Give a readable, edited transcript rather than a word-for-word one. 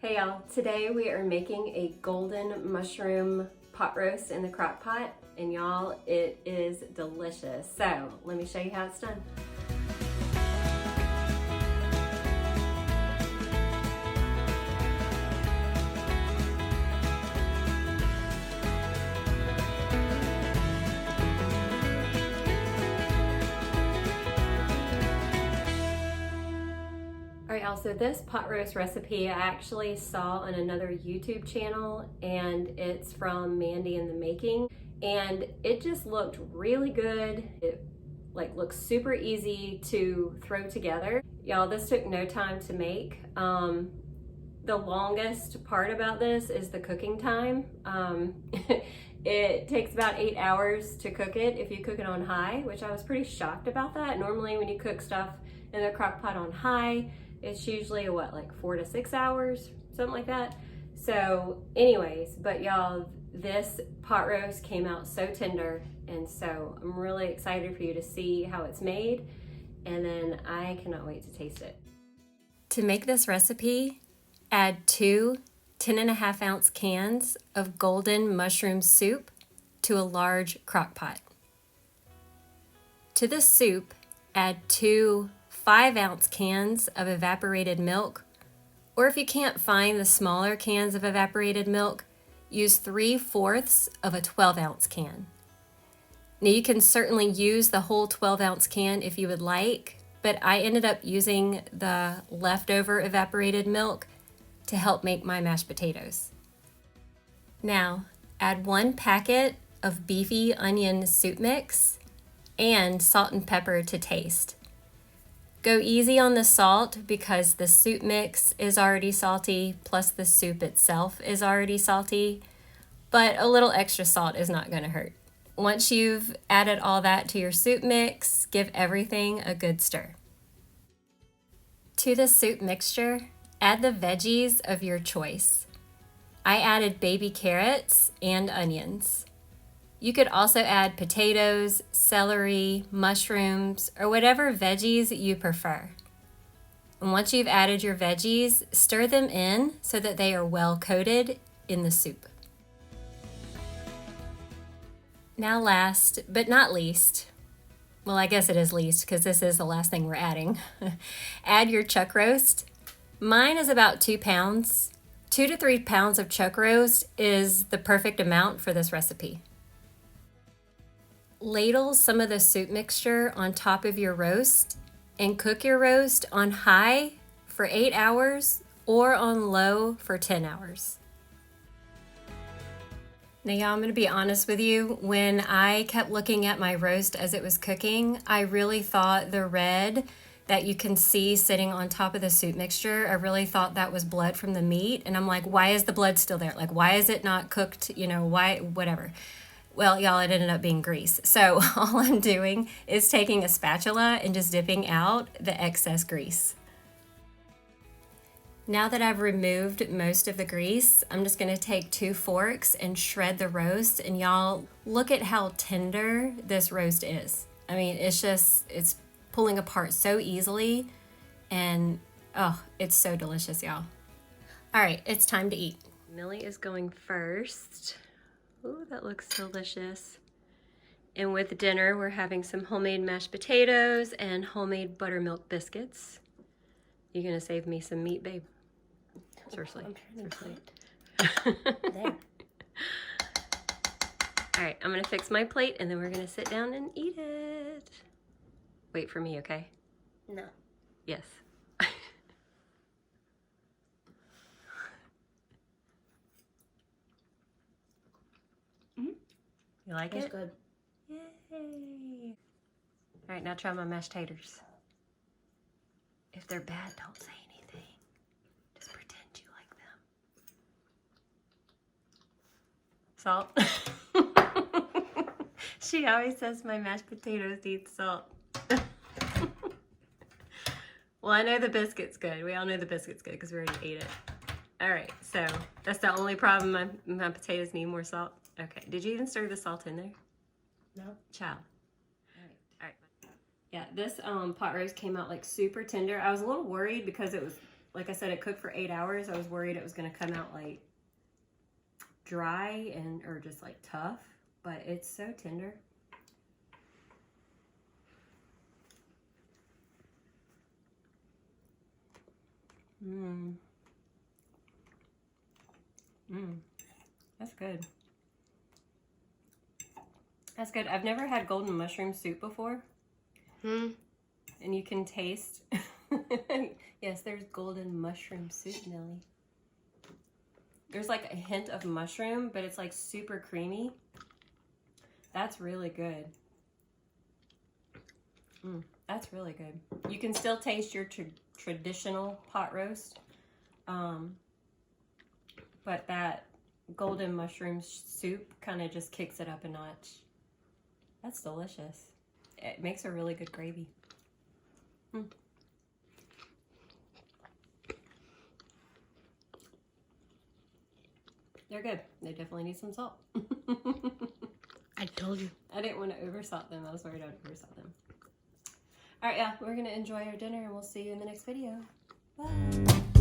Hey y'all, today we are making a golden mushroom pot roast in the crock pot, and y'all, it is delicious. So let me show you how it's done. Alright y'all, so this pot roast recipe I actually saw on another YouTube channel, and it's from Mandy in the Making, and it just looked really good. It looks super easy to throw together. Y'all, this took no time to make. The longest part about this is the cooking time. It takes about 8 hours to cook it if you cook it on high, which I was pretty shocked about that. Normally when you cook stuff in the crock pot on high, it's usually what, like 4 to 6 hours, something like that. So anyways, but y'all, this pot roast came out so tender, and so I'm really excited for you to see how it's made, and then I cannot wait to taste it. To make this recipe, add 2 10.5 ounce cans of golden mushroom soup to a large crock pot. To the soup, add 2 5-ounce cans of evaporated milk, or if you can't find the smaller cans of evaporated milk, use 3/4 of a 12-ounce can. Now you can certainly use the whole 12-ounce can if you would like, but I ended up using the leftover evaporated milk to help make my mashed potatoes. Now, add 1 packet of beefy onion soup mix and salt and pepper to taste. Go easy on the salt because the soup mix is already salty, plus the soup itself is already salty, but a little extra salt is not going to hurt. Once you've added all that to your soup mix, give everything a good stir. To the soup mixture, add the veggies of your choice. I added baby carrots and onions. You could also add potatoes, celery, mushrooms, or whatever veggies you prefer. And once you've added your veggies, stir them in so that they are well coated in the soup. Now last, but not least, well, I guess it is least because this is the last thing we're adding, add your chuck roast. Mine is about 2 pounds. 2 to 3 pounds of chuck roast is the perfect amount for this recipe. Ladle some of the soup mixture on top of your roast and cook your roast on high for 8 hours or on low for 10 hours. Now y'all, I'm gonna be honest with you, when I kept looking at my roast as it was cooking, I really thought the red that you can see sitting on top of the soup mixture, I really thought that was blood from the meat, and I'm like, why is the blood still there? Like, why is it not cooked, why, whatever. Well, y'all, it ended up being grease. So all I'm doing is taking a spatula and just dipping out the excess grease. Now that I've removed most of the grease, I'm just gonna take 2 forks and shred the roast, and y'all, look at how tender this roast is. I mean, it's pulling apart so easily, and oh, it's so delicious, y'all. All right, it's time to eat. Millie is going first. Ooh, that looks delicious. And with dinner, we're having some homemade mashed potatoes and homemade buttermilk biscuits. You gonna save me some meat, babe? Seriously. There. All right, I'm gonna fix my plate and then we're gonna sit down and eat it. Wait for me, okay? No. Yes. You like That's it? good. Yay! All right, now try my mashed taters. If they're bad, don't say anything. Just pretend you like them. Salt. She always says my mashed potatoes need salt. Well, I know the biscuit's good. We all know the biscuit's good because we already ate it. All right, so that's the only problem. My potatoes need more salt. Okay, did you even stir the salt in there? No. Child. All right. Yeah, this pot roast came out like super tender. I was a little worried because it was Like I said, it cooked for 8 hours. I was worried it was going to come out like dry and or just like tough, but it's so tender. That's good. That's good. I've never had golden mushroom soup before. And you can taste. Yes, there's golden mushroom soup, Nelly. There's like a hint of mushroom, but it's like super creamy. That's really good. That's really good. You can still taste your traditional pot roast, but that golden mushroom soup kind of just kicks it up a notch. That's delicious. It makes a really good gravy. They're good. They definitely need some salt. I told you. I didn't want to oversalt them. I was worried I'd oversalt them. All right, yeah, we're going to enjoy our dinner and we'll see you in the next video. Bye.